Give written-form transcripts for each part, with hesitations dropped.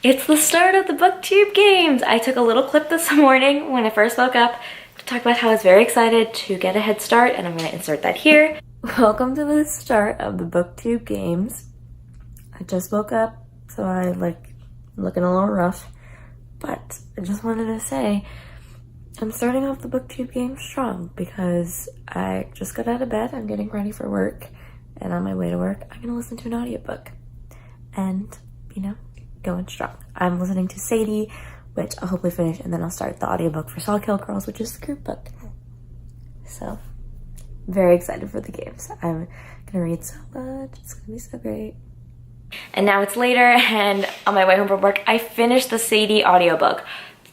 It's the start of the Booktube games! I took a little clip this morning when I first woke up to talk about how I was very excited to get a head start, and I'm going to insert that here. Welcome to the start of the Booktube games. I just woke up, so I'm looking a little rough, but I just wanted to say I'm starting off the Booktube games strong because I just got out of bed, I'm getting ready for work, and on my way to work I'm going to listen to an audiobook and, going strong. I'm listening to Sadie, which I'll hopefully finish, and then I'll start the audiobook for Sawkill Girls, which is the group book. So, very excited for the games. I'm gonna read so much. It's gonna be so great. And now it's later, and on my way home from work, I finished the Sadie audiobook.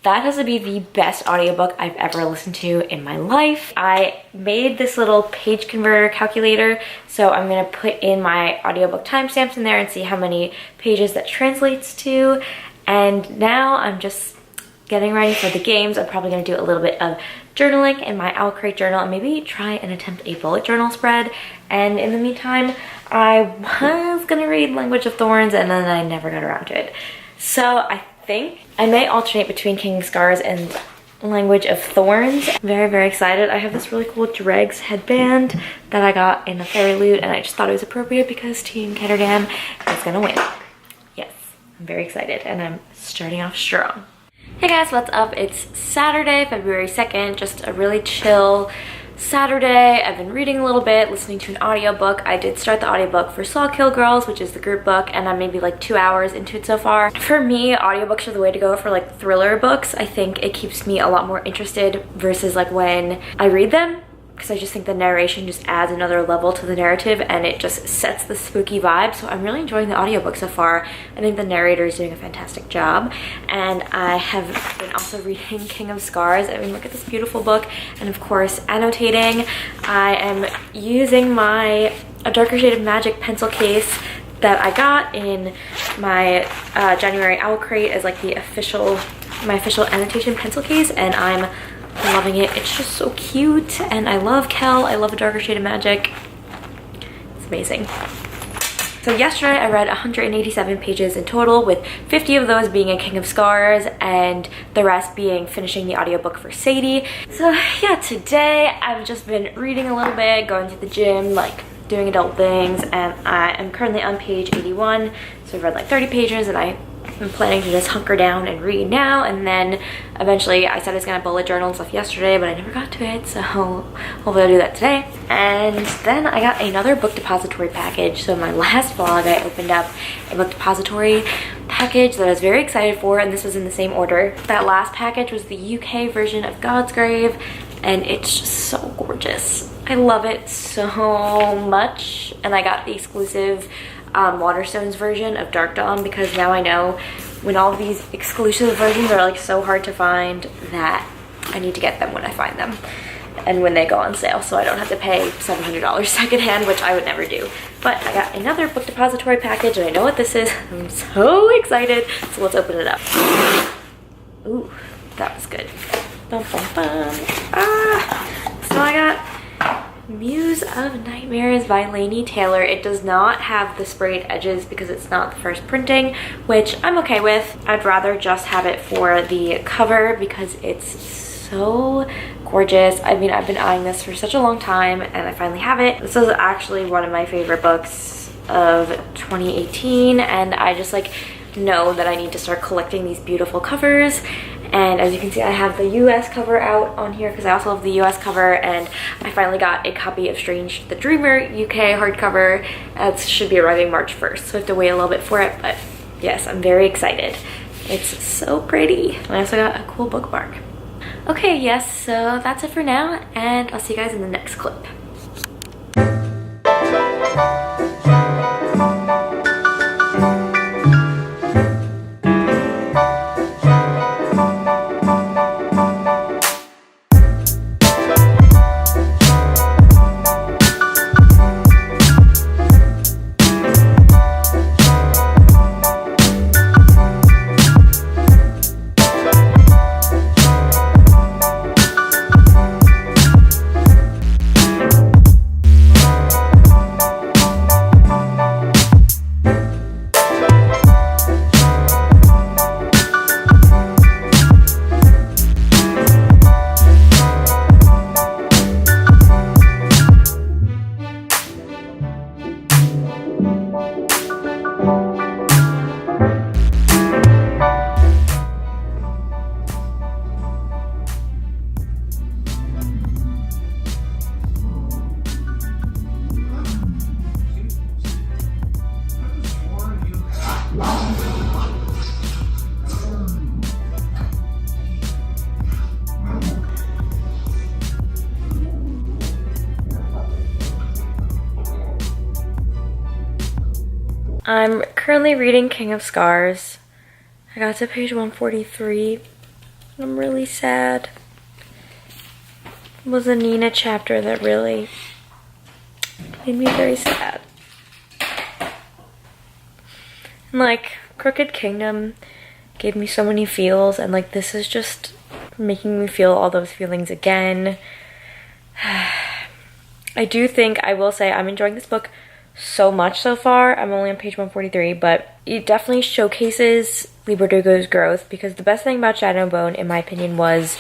That has to be the best audiobook I've ever listened to in my life. I made this little page converter calculator, so I'm gonna put in my audiobook timestamps in there and see how many pages that translates to. And now I'm just getting ready for the games. I'm probably gonna do a little bit of journaling in my Owl Crate journal and maybe try and attempt a bullet journal spread. And in the meantime, I was gonna read Language of Thorns, and then I never got around to it. So I think I may alternate between King of Scars and Language of Thorns. I'm very, very excited. I have this really cool Dregs headband that I got in a fairy loot, and I just thought it was appropriate because Team Ketterdam is gonna win. Yes, I'm very excited, and I'm starting off strong. Hey guys, what's up? It's Saturday, February 2nd, just a really chill Saturday. I've been reading a little bit, listening to an audiobook. I did start the audiobook for Sawkill Girls, which is the group book, and I'm maybe like 2 hours into it so far. For me, audiobooks are the way to go for like thriller books. I think it keeps me a lot more interested versus like when I read them, because I just think the narration just adds another level to the narrative and it just sets the spooky vibe. So I'm really enjoying the audiobook so far. I think the narrator is doing a fantastic job, and I have been also reading King of Scars. I mean, look at this beautiful book, and of course annotating. I am using my A Darker Shade of Magic pencil case that I got in my January Owl Crate as like the my official annotation pencil case, and I'm loving it. It's just so cute, and I love Kel. I love A Darker Shade of Magic. It's amazing. So yesterday I read 187 pages in total, with 50 of those being in King of Scars and the rest being finishing the audiobook for Sadie. So yeah, today I've just been reading a little bit, going to the gym, like doing adult things, and I am currently on page 81. So I've read like 30 pages, and I'm planning to just hunker down and read now, and then eventually I said I was gonna bullet journal and stuff yesterday, but I never got to it, so hopefully I'll do that today. And then I got another Book Depository package. So in my last vlog I opened up a Book Depository package that I was very excited for, and this was in the same order. That last package was the UK version of God's Grave, and it's just so gorgeous. I love it so much, and I got the exclusive Waterstones version of Dark Dawn, because now I know when all of these exclusive versions are like so hard to find that I need to get them when I find them and when they go on sale, so I don't have to pay $700 secondhand, which I would never do. But I got another Book Depository package, and I know what this is. I'm so excited, so let's open it up. Ooh, that was good. Bum, bum, bum. So I got Muse of Nightmares by Laini Taylor. It does not have the sprayed edges because it's not the first printing, which I'm okay with. I'd rather just have it for the cover because it's so gorgeous. I mean, I've been eyeing this for such a long time, and I finally have it. This is actually one of my favorite books of 2018, and I just like know that I need to start collecting these beautiful covers. And as you can see, I have the US cover out on here because I also love the US cover, and I finally got a copy of Strange the Dreamer UK hardcover. It should be arriving March 1st, so I have to wait a little bit for it, but yes, I'm very excited. It's so pretty. And I also got a cool bookmark. Okay, yes, so that's it for now, and I'll see you guys in the next clip. I'm currently reading King of Scars. I got to page 143. I'm really sad. It was a Nina chapter that really made me very sad. And like, Crooked Kingdom gave me so many feels, and like this is just making me feel all those feelings again. I do think, I will say, I'm enjoying this book so much so far. I'm only on page 143, but it definitely showcases Leigh Bardugo's growth, because the best thing about Shadow and Bone, in my opinion, was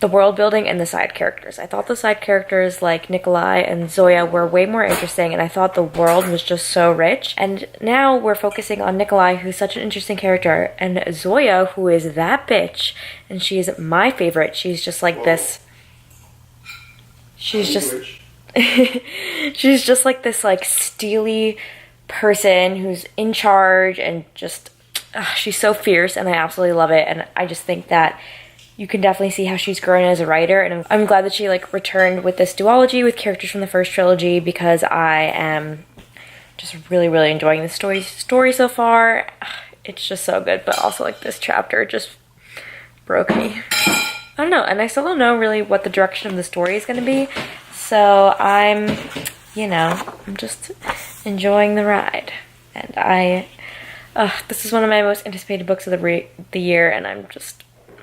the world building and the side characters. I thought the side characters like Nikolai and Zoya were way more interesting, and I thought the world was just so rich. And now we're focusing on Nikolai, who's such an interesting character, and Zoya, who is that bitch, and she is my favorite. She's just like this. She's just she's just like this like steely person who's in charge, and just she's so fierce, and I absolutely love it. And I just think that you can definitely see how she's grown as a writer, and I'm glad that she like returned with this duology with characters from the first trilogy, because I am just really enjoying the story so far. It's just so good, but also like this chapter just broke me. I don't know, and I still don't know really what the direction of the story is going to be, so I'm just enjoying the ride. And this is one of my most anticipated books of the year, and I'm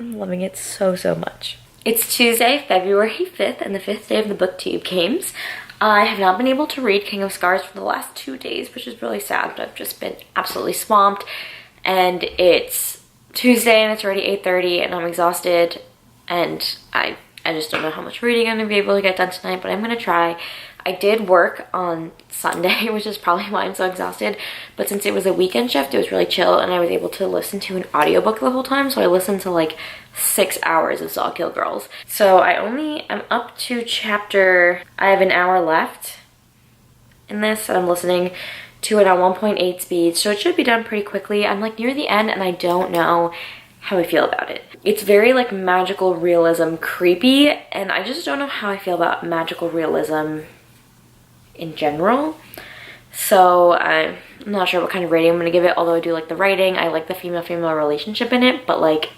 loving it so much. It's Tuesday, February 5th, and the 5th day of the Booktube games. I have not been able to read King of Scars for the last 2 days, which is really sad, but I've just been absolutely swamped. And it's Tuesday and it's already 8:30 and I'm exhausted, and I just don't know how much reading I'm gonna be able to get done tonight, but I'm gonna try. I did work on Sunday, which is probably why I'm so exhausted, but since it was a weekend shift, it was really chill, and I was able to listen to an audiobook the whole time, so I listened to like 6 hours of Saw Kill Girls. So I'm up to I have an hour left in this, and I'm listening to it on 1.8 speed, so it should be done pretty quickly. I'm like near the end, and I don't know how I feel about it. It's very like magical realism creepy, and I just don't know how I feel about magical realism in general. So I'm not sure what kind of rating I'm gonna give it, although I do like the writing. I like the female-female relationship in it, but like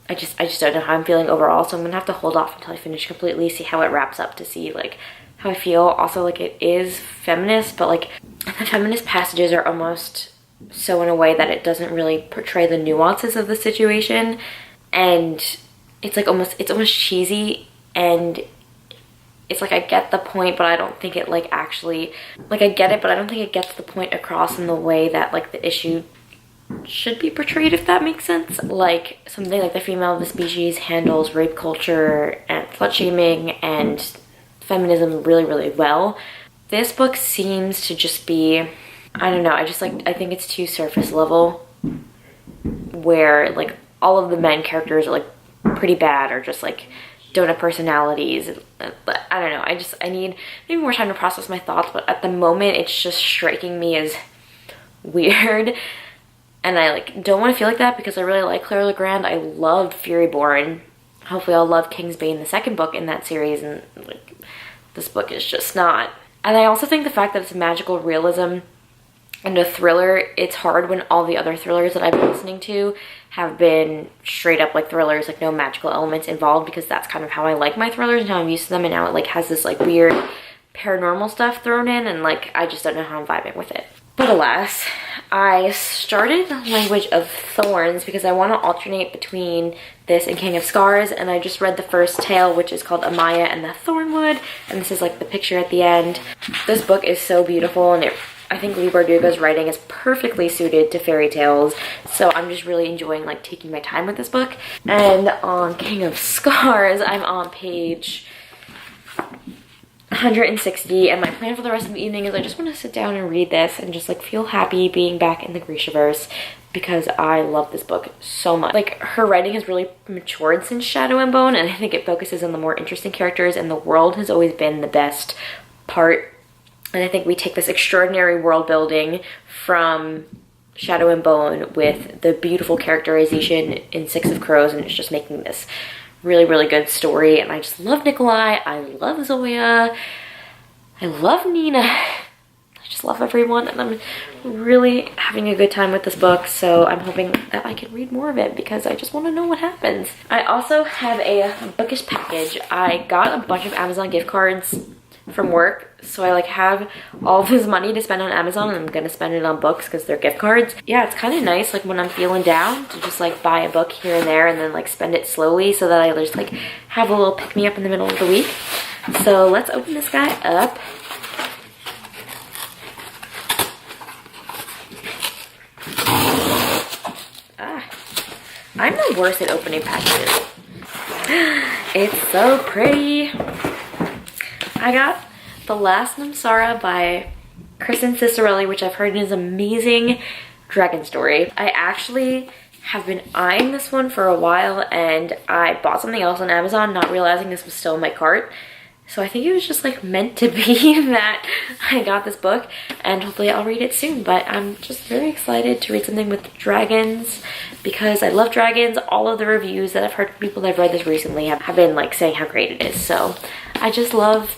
I just don't know how I'm feeling overall, so I'm gonna have to hold off until I finish completely, see how it wraps up, to see like how I feel. Also, like, it is feminist, but like the feminist passages are almost so in a way that it doesn't really portray the nuances of the situation, and it's like almost cheesy, and it's like I get the point, but I don't think it like actually, like I get it, but I don't think it gets the point across in the way that like the issue should be portrayed, if that makes sense. Like something like The Female of the Species handles rape culture and slut shaming and feminism really well. This book seems to just be, I don't know, I think it's too surface level, where like all of the men characters are like pretty bad, or just like don't have personalities. I don't know, I need maybe more time to process my thoughts, but at the moment it's just striking me as weird, and I like don't want to feel like that, because I really like Claire Legrand. I loved Furyborn. Hopefully I'll love Kingsbane, the second book in that series, and like this book is just not. And I also think the fact that it's magical realism and a thriller, it's hard when all the other thrillers that I've been listening to have been straight up like thrillers, like no magical elements involved, because that's kind of how I like my thrillers and how I'm used to them, and now it like has this like weird paranormal stuff thrown in, and like I just don't know how I'm vibing with it. But alas, I started Language of Thorns because I want to alternate between this and King of Scars, and I just read the first tale, which is called Amaya and the Thornwood, and this is like the picture at the end. This book is so beautiful, and I think Leigh Bardugo's writing is perfectly suited to fairy tales, so I'm just really enjoying like taking my time with this book. And on King of Scars, I'm on page 160, and my plan for the rest of the evening is I just want to sit down and read this and just like feel happy being back in the Grishaverse, because I love this book so much. Like, her writing has really matured since Shadow and Bone, and I think it focuses on the more interesting characters, and the world has always been the best part. And I think we take this extraordinary world building from Shadow and Bone with the beautiful characterization in Six of Crows, and it's just making this really good story. And I just love Nikolai, I love Zoya, I love Nina. I just love everyone, and I'm really having a good time with this book, so I'm hoping that I can read more of it because I just want to know what happens. I also have a bookish package. I got a bunch of Amazon gift cards from work, so I like have all of this money to spend on Amazon, and I'm gonna spend it on books because they're gift cards. Yeah, it's kind of nice like when I'm feeling down to just like buy a book here and there and then like spend it slowly so that I just like have a little pick-me-up in the middle of the week. So let's open this guy up. I'm the worst at opening packages. It's so pretty. I got The Last Namsara by Kristen Cicerelli, which I've heard is an amazing dragon story. I actually have been eyeing this one for a while, and I bought something else on Amazon, not realizing this was still in my cart. So I think it was just like meant to be that I got this book, and hopefully I'll read it soon. But I'm just very excited to read something with dragons because I love dragons. All of the reviews that I've heard from people that have read this recently have been like saying how great it is. So I just love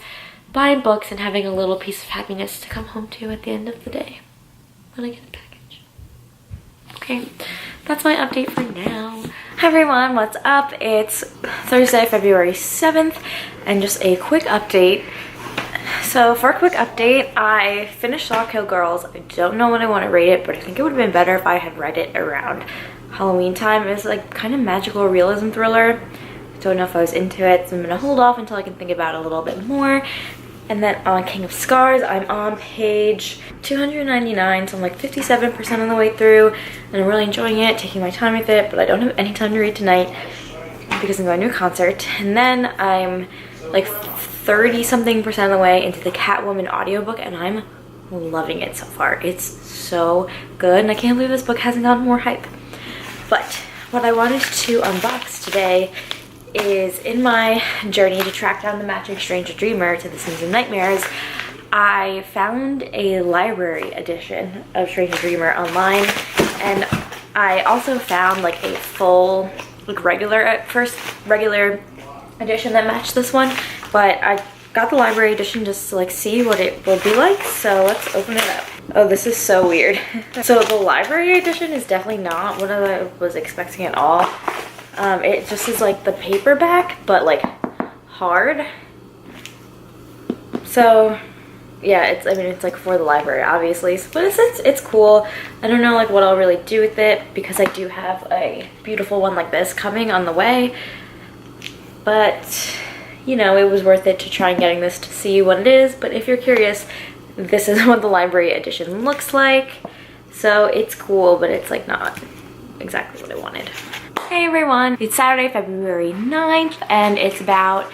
buying books and having a little piece of happiness to come home to at the end of the day when I get the package. Okay, that's my update for now. Hi everyone, what's up? It's Thursday, February 7th, and just a quick update. So for a quick update, I finished Saw Kill Girls. I don't know when I want to rate it, but I think it would have been better if I had read it around Halloween time. It's like kind of magical realism thriller. I don't know if I was into it, so I'm gonna hold off until I can think about it a little bit more. And then on King of Scars, I'm on page 299, so I'm like 57% of the way through, and I'm really enjoying it, taking my time with it, but I don't have any time to read tonight because I'm going to a concert. And then I'm like 30-something% of the way into the Catwoman audiobook, and I'm loving it so far. It's so good, and I can't believe this book hasn't gotten more hype. But what I wanted to unbox today is in my journey to track down the matching Stranger Dreamer to The Sims and Nightmares, I found a library edition of Stranger Dreamer online, and I also found like a full, like regular edition that matched this one, but I got the library edition just to like see what it will be like, so let's open it up. Oh, this is so weird. So the library edition is definitely not what I was expecting at all. It just is like the paperback, but like hard. So yeah, it's like for the library, obviously, but it's cool. I don't know like what I'll really do with it because I do have a beautiful one like this coming on the way, but you know, it was worth it to try and getting this to see what it is. But if you're curious, this is what the library edition looks like. So it's cool, but it's like not exactly what I wanted. Hey everyone, it's Saturday, February 9th, and it's about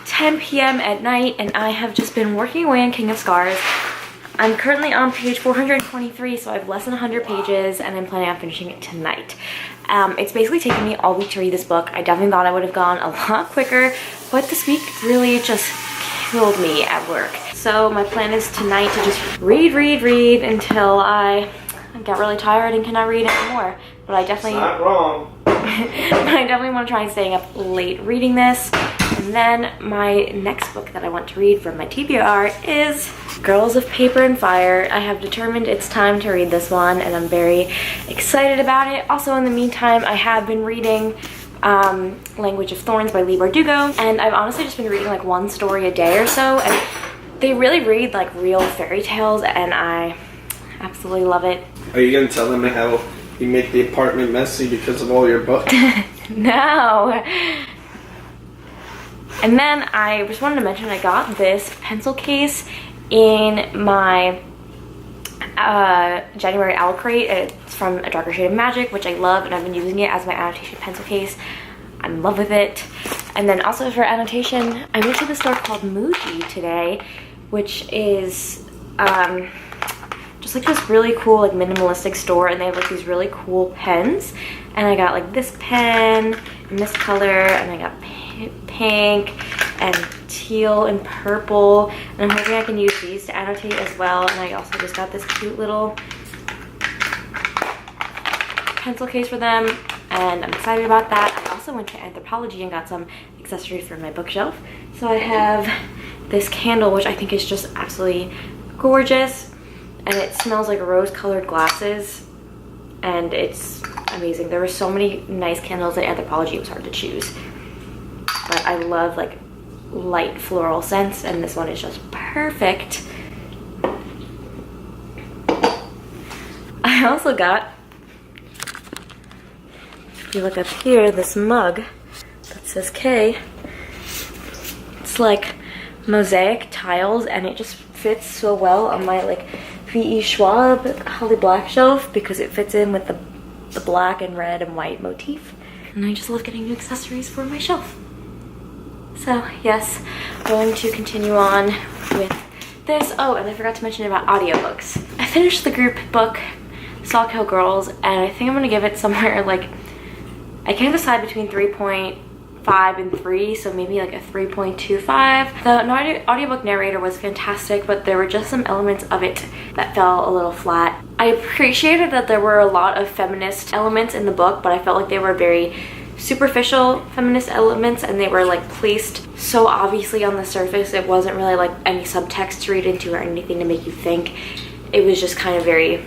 10 p.m. at night, and I have just been working away on King of Scars. I'm currently on page 423, so I have less than 100 pages, and I'm planning on finishing it tonight. It's basically taken me all week to read this book. I definitely thought I would have gone a lot quicker, but this week really just killed me at work. So my plan is tonight to just read until I get really tired and cannot read anymore. But I definitely... Not wrong. But I definitely want to try and staying up late reading this. And then my next book that I want to read from my TBR is Girls of Paper and Fire. I have determined it's time to read this one, and I'm very excited about it. Also, in the meantime, I have been reading Language of Thorns by Leigh Bardugo, and I've honestly just been reading like one story a day or so, and they really read like real fairy tales, and I absolutely love it. Are you gonna tell them how you make the apartment messy because of all your books? No. And then I just wanted to mention I got this pencil case in my January Owl Crate. It's from A Darker Shade of Magic, which I love, and I've been using it as my annotation pencil case. I'm in love with it. And then also for annotation, I went to the store called Muji today, which is just like this really cool like minimalistic store, and they have like these really cool pens. And I got like this pen in this color, and I got pink and teal and purple, and I'm hoping I can use these to annotate as well. And I also just got this cute little pencil case for them, and I'm excited about that. I also went to Anthropologie and got some accessories for my bookshelf. So I have this candle, which I think is just absolutely gorgeous. and it smells like rose-colored glasses, and it's amazing. There were so many nice candles at Anthropologie, it was hard to choose. But I love like light floral scents, and this one is just perfect. I also got, if you look up here, this mug that says K. It's like mosaic tiles, and it just fits so well on my like V.E. Schwab Holly Black shelf because it fits in with the black and red and white motif. And I just love getting new accessories for my shelf. So yes, I'm going to continue on with this. Oh, and I forgot to mention about audiobooks. I finished the group book, Stalk Hill Girls, and I think I'm gonna give it somewhere like, I can't decide between 3.5 and 3, so maybe like a 3.25. The audiobook narrator was fantastic, but there were just some elements of it that fell a little flat. I appreciated that there were a lot of feminist elements in the book, but I felt like they were very superficial feminist elements, and they were like placed so obviously on the surface. It wasn't really like any subtext to read into or anything to make you think. It was just kind of very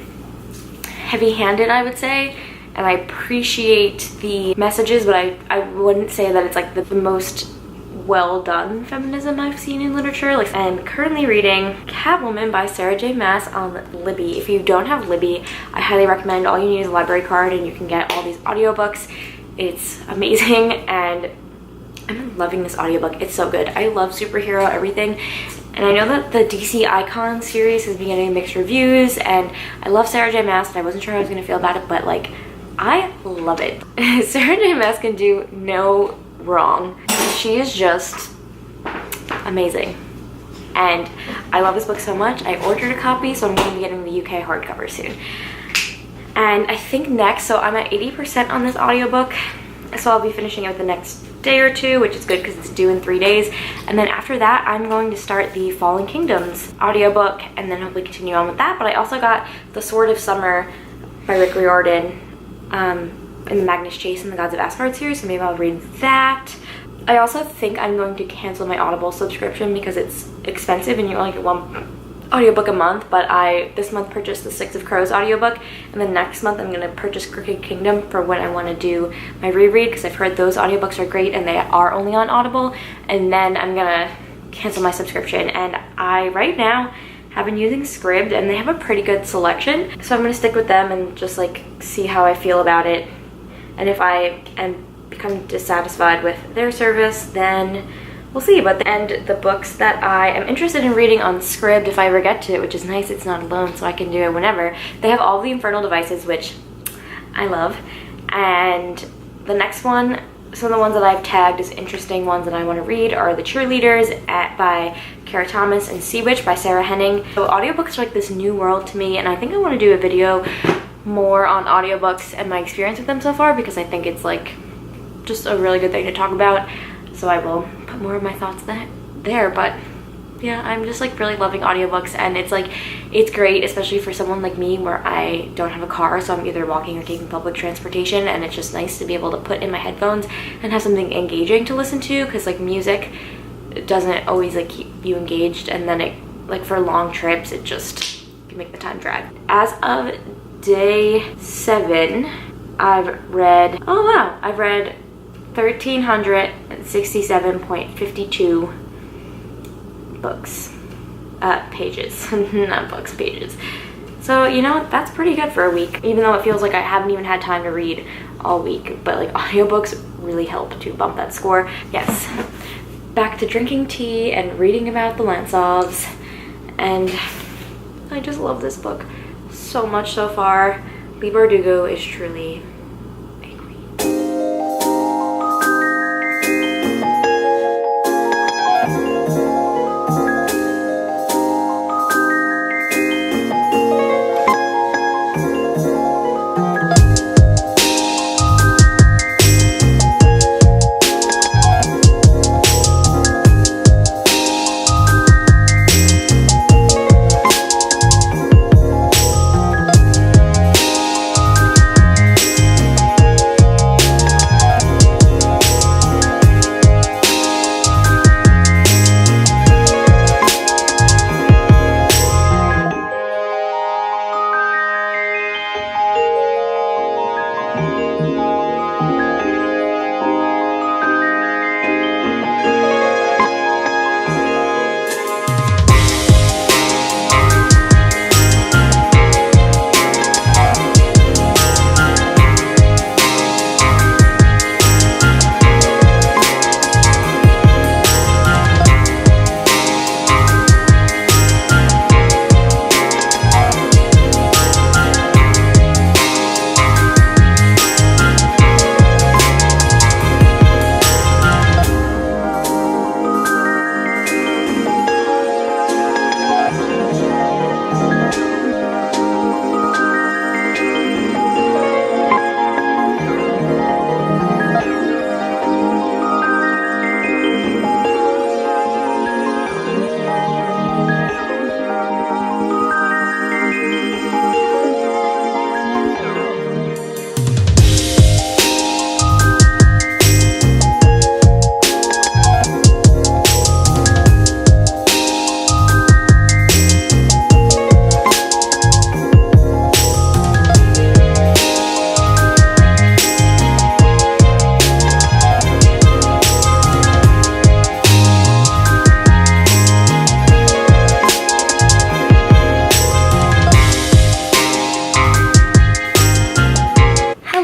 heavy-handed, I would say. And I appreciate the messages, but I wouldn't say that it's like the most well done feminism I've seen in literature. Like, I'm currently reading Catwoman by Sarah J. Maas on Libby. If you don't have Libby, I highly recommend. All you need is a library card and you can get all these audiobooks. It's amazing, and I'm loving this audiobook. It's so good. I love superhero everything, and I know that the DC Icon series has been getting mixed reviews, and I love Sarah J. Maas, and I wasn't sure how I was gonna feel about it, but like, I love it. Sarah J. Maas can do no wrong. She is just amazing, and I love this book so much. I ordered a copy, so I'm going to be getting the UK hardcover soon. And I think next, so I'm at 80% on this audiobook, so I'll be finishing it the next day or two, which is good because it's due in 3 days. And then after that, I'm going to start the Fallen Kingdoms audiobook, and then hopefully continue on with that. But I also got The Sword of Summer by Rick Riordan in the Magnus Chase and the Gods of Asgard series, so maybe I'll read that. I also think I'm going to cancel my Audible subscription because it's expensive and you only get one audiobook a month, but I this month purchased the Six of Crows audiobook, and then next month I'm going to purchase Crooked Kingdom for when I want to do my reread, because I've heard those audiobooks are great and they are only on Audible. And then I'm going to cancel my subscription, and I right now have been using Scribd, and they have a pretty good selection, so I'm going to stick with them and just like see how I feel about it. And if I become dissatisfied with their service, then we'll see. But the books that I am interested in reading on Scribd, if I ever get to it, which is nice, it's not alone, so I can do it whenever. They have all the Infernal Devices, which I love. And the next one, some of the ones that I've tagged as interesting ones that I want to read are The Cheerleaders by Kara Thomas and Sea Witch by Sarah Henning. So audiobooks are like this new world to me, and I think I want to do a video more on audiobooks and my experience with them so far, because I think it's like just a really good thing to talk about. So I will put more of my thoughts there. But yeah, I'm just like really loving audiobooks, and it's like, it's great, especially for someone like me where I don't have a car, so I'm either walking or taking public transportation, and it's just nice to be able to put in my headphones and have something engaging to listen to, because like music doesn't always like keep you engaged, and then it like for long trips it just can make the time drag. As of day 7, I've read 1,367.52 books. Pages. Not books, pages. So, you know, that's pretty good for a week, even though it feels like I haven't even had time to read all week. But like, audiobooks really help to bump that score. Yes. Back to drinking tea and reading about the Lantsovs. And I just love this book so much so far. Leigh Bardugo is truly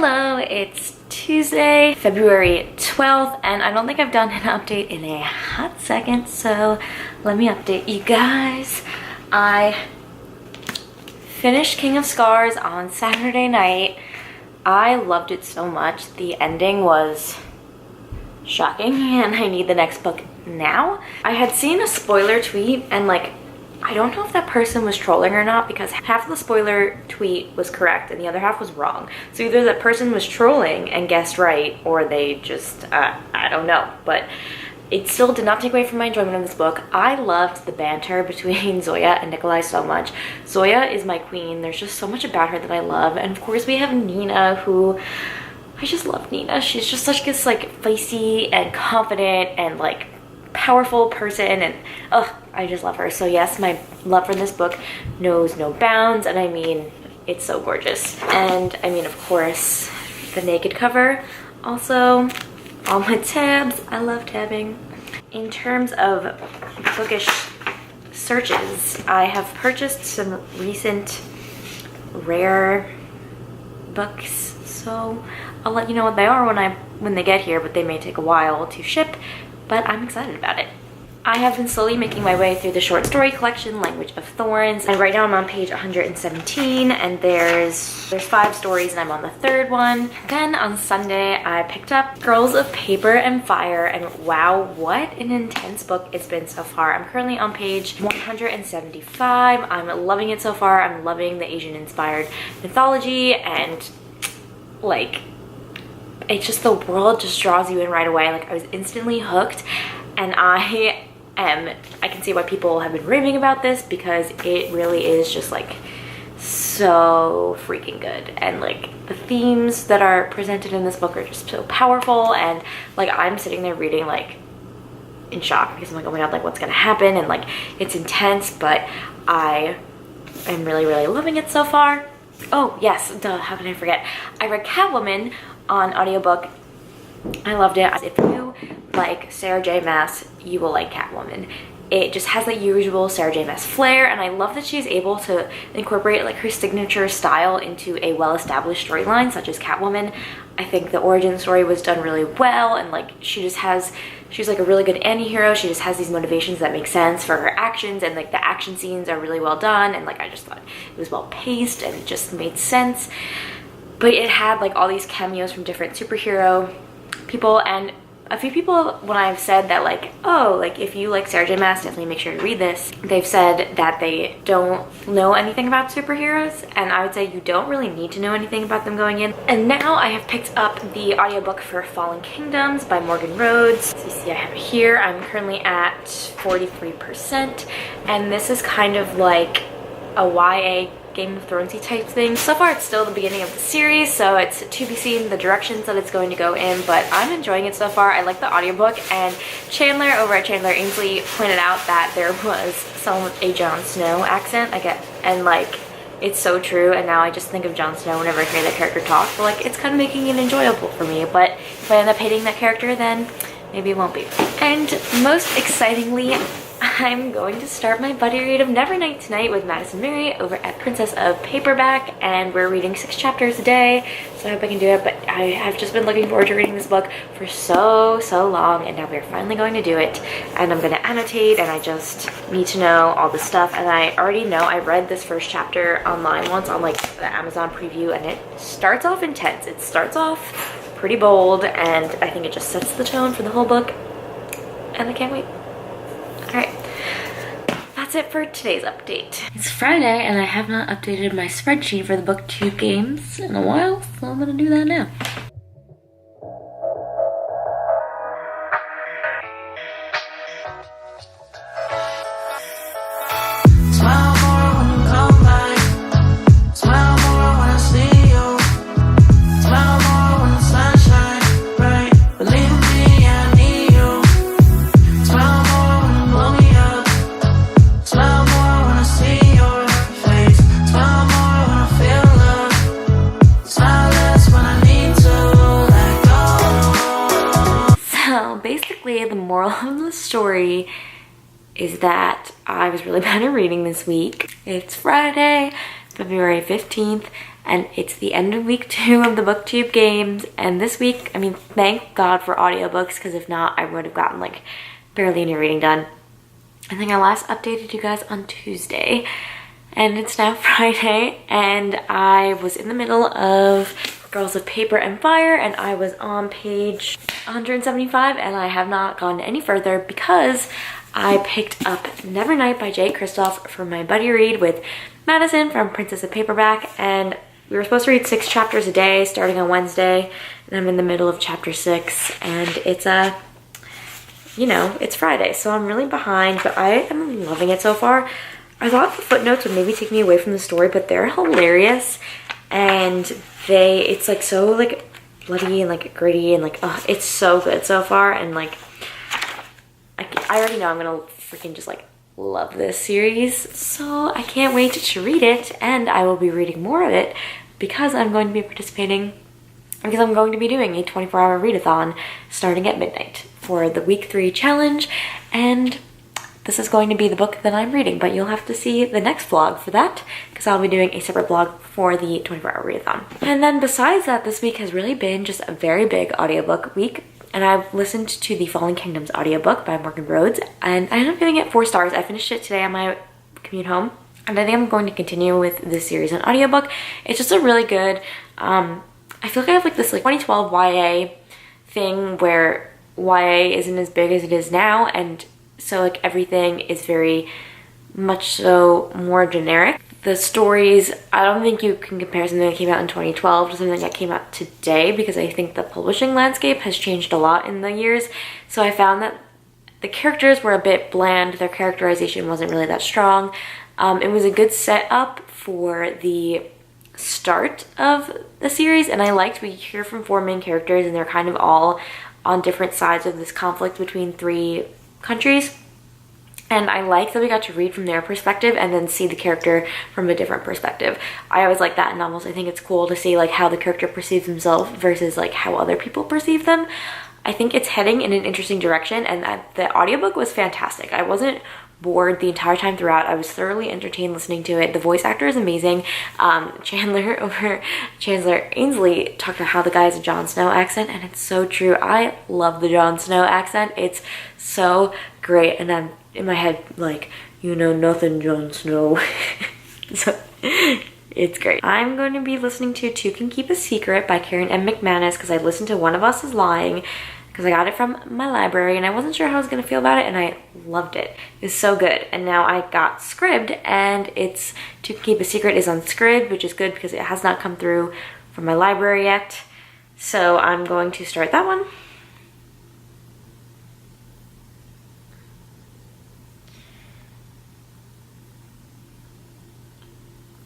Hello, it's Tuesday, February 12th, and I don't think I've done an update in a hot second, so let me update you guys. I finished King of Scars on Saturday night. I loved it so much. The ending was shocking, and I need the next book now. I had seen a spoiler tweet, and I don't know if that person was trolling or not, because half of the spoiler tweet was correct and the other half was wrong. So either that person was trolling and guessed right, or they just, I don't know. But it still did not take away from my enjoyment of this book. I loved the banter between Zoya and Nikolai so much. Zoya is my queen. There's just so much about her that I love. And of course we have Nina, who, I just love Nina. She's just such this feisty and confident and powerful person, and I just love her. So yes, my love for this book knows no bounds, and I mean, it's so gorgeous. And I mean, of course, the naked cover. Also, all my tabs. I love tabbing. In terms of bookish searches, I have purchased some recent rare books, so I'll let you know what they are when they get here, but they may take a while to ship. But I'm excited about it. I have been slowly making my way through the short story collection, Language of Thorns, and right now I'm on page 117, and there's 5 stories, and I'm on the 3rd one. Then on Sunday, I picked up Girls of Paper and Fire, and wow, what an intense book it's been so far. I'm currently on page 175. I'm loving it so far. I'm loving the Asian-inspired mythology, and it's just, the world just draws you in right away. I was instantly hooked, and I can see why people have been raving about this, because it really is just so freaking good. And the themes that are presented in this book are just so powerful, and I'm sitting there reading in shock, because I'm oh my god, what's gonna happen? And it's intense, but I am really, really loving it so far. Oh yes, duh, how can I forget? I read Catwoman on audiobook. I loved it. If you like Sarah J. Maas, you will like Catwoman. It just has that usual Sarah J. Maas flair, and I love that she's able to incorporate her signature style into a well-established storyline such as Catwoman. I think the origin story was done really well, and she's a really good anti-hero. She just has these motivations that make sense for her actions, and the action scenes are really well done, and I just thought it was well paced and it just made sense. But it had all these cameos from different superhero people, and a few people, when I've said that if you like Sarah J. Maas, definitely make sure to read this, they've said that they don't know anything about superheroes, and I would say you don't really need to know anything about them going in. And now I have picked up the audiobook for Fallen Kingdoms by Morgan Rhodes. As you see, I have it here. I'm currently at 43%, and this is kind of a YA Game of Thronesy type thing. So far it's still the beginning of the series, so it's to be seen the directions that it's going to go in, but I'm enjoying it so far. I like the audiobook, and Chandler over at Chandler Ainsley pointed out that there was some with a Jon Snow accent. And it's so true, and now I just think of Jon Snow whenever I hear that character talk. But it's kind of making it enjoyable for me, but if I end up hating that character, then maybe it won't be. And most excitingly, I'm going to start my buddy read of Nevernight tonight with Madison Mary over at Princess of Paperback, and we're reading 6 chapters a day, so I hope I can do it. But I have just been looking forward to reading this book for so long, and now we're finally going to do it. And I'm going to annotate, and I just need to know all the stuff. And I already know, I read this first chapter online once on the Amazon preview, and it starts off intense. It starts off pretty bold, and I think it just sets the tone for the whole book, and I can't wait. Alright, that's it for today's update. It's Friday, and I have not updated my spreadsheet for the Booktube games in a while, so I'm gonna do that now. The moral of the story is that I was really bad at reading this week. It's Friday, February 15th, and it's the end of week 2 of the Booktube games. And this week, I mean, thank God for audiobooks, because if not, I would have gotten like barely any reading done. I think I last updated you guys on Tuesday, and it's now Friday, and I was in the middle of Girls of Paper and Fire, and I was on page 175, and I have not gone any further because I picked up Nevernight by Jay Kristoff for my buddy read with Madison from Princess of Paperback, and we were supposed to read 6 chapters a day starting on Wednesday, and I'm in the middle of chapter 6, and it's you know, it's Friday, so I'm really behind, but I am loving it so far. I thought the footnotes would maybe take me away from the story, but they're hilarious, and it's like so like bloody and like gritty and like, oh, it's so good so far, and like I already know I'm gonna freaking just like love this series, so I can't wait to read it, and I will be reading more of it because I'm going to be participating, because I'm going to be doing a 24-hour readathon starting at midnight for the week 3 challenge, and this is going to be the book that I'm reading, but you'll have to see the next vlog for that because I'll be doing a separate vlog for the 24-hour readathon. And then besides that, this week has really been just a very big audiobook week, and I've listened to the Fallen Kingdoms audiobook by Morgan Rhodes, and I ended up giving it 4 stars. I finished it today on my commute home, and I think I'm going to continue with this series on audiobook. It's just a really good, I feel like I have like this like 2012 YA thing where YA isn't as big as it is now, and so like everything is very much so more generic. The stories, I don't think you can compare something that came out in 2012 to something that came out today, because I think the publishing landscape has changed a lot in the years. So I found that the characters were a bit bland, their characterization wasn't really that strong. It was a good setup for the start of the series, and I liked we hear from 4 main characters, and they're kind of all on different sides of this conflict between 3 countries. And I like that we got to read from their perspective and then see the character from a different perspective. I always like that in novels. I think it's cool to see like how the character perceives himself versus like how other people perceive them. I think it's heading in an interesting direction, and the audiobook was fantastic. I wasn't bored the entire time throughout. I was thoroughly entertained listening to it. The voice actor is amazing. Chandler Ainsley talked about how the guy has a Jon Snow accent, and it's so true. I love the Jon Snow accent. It's so great, and I'm in my head like, you know nothing, Jon Snow. So it's great. I'm going to be listening to Two Can Keep a Secret by Karen M. McManus because I listened to One of Us is Lying because I got it from my library, and I wasn't sure how I was going to feel about it, and I loved it. It was so good. And now I got Scribd, and it's Two Can Keep a Secret is on Scribd, which is good because it has not come through from my library yet. So I'm going to start that one.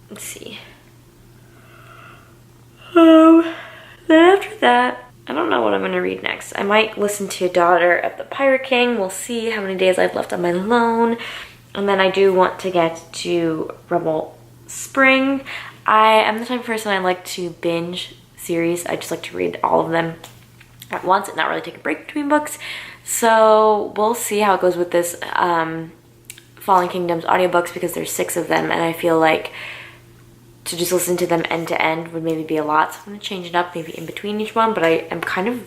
Let's see. Then after that, I don't know what I'm gonna read next. I might listen to Daughter of the Pirate King. We'll see how many days I've left on my loan. And then I do want to get to Rebel Spring. I am the type of person I like to binge series. I just like to read all of them at once and not really take a break between books. So we'll see how it goes with this Fallen Kingdoms audiobooks because there's 6 of them, and I feel like to just listen to them end to end would maybe be a lot. So I'm gonna change it up maybe in between each one, but I kind of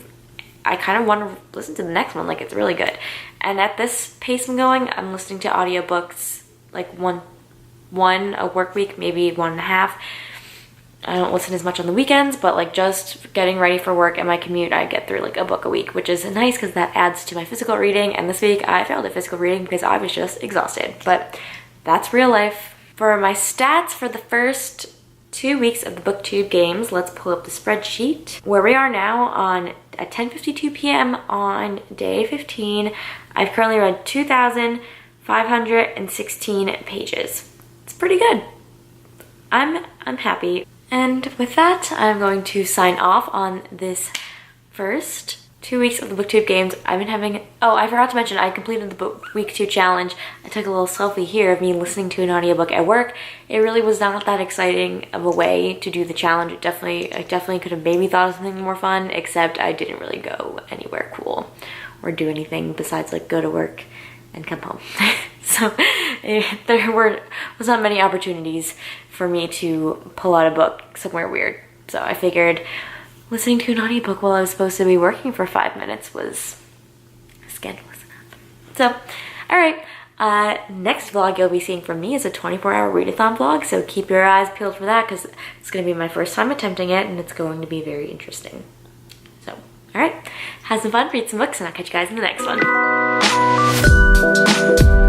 want to listen to the next one. Like, it's really good. And at this pace I'm going, I'm listening to audiobooks like one a work week, maybe 1.5. I don't listen as much on the weekends, but like just getting ready for work and my commute, I get through like a book a week, which is nice because that adds to my physical reading. And this week I failed at physical reading because I was just exhausted, but that's real life. For my stats for the first 2 weeks of the Booktube games, let's pull up the spreadsheet. Where we are now at 10:52 p.m. on day 15, I've currently read 2,516 pages. It's pretty good. I'm happy. And with that, I'm going to sign off on this first 2 weeks of the Booktube games. I've been having, oh, I forgot to mention, I completed the week 2 challenge. I took a little selfie here of me listening to an audiobook at work. It really was not that exciting of a way to do the challenge. I definitely could have maybe thought of something more fun, except I didn't really go anywhere cool or do anything besides like go to work and come home. So there was not many opportunities for me to pull out a book somewhere weird. So I figured listening to an audiobook while I was supposed to be working for 5 minutes was scandalous enough. So, alright, next vlog you'll be seeing from me is a 24-hour readathon vlog, so keep your eyes peeled for that because it's going to be my first time attempting it and it's going to be very interesting. So, alright, have some fun, read some books, and I'll catch you guys in the next one.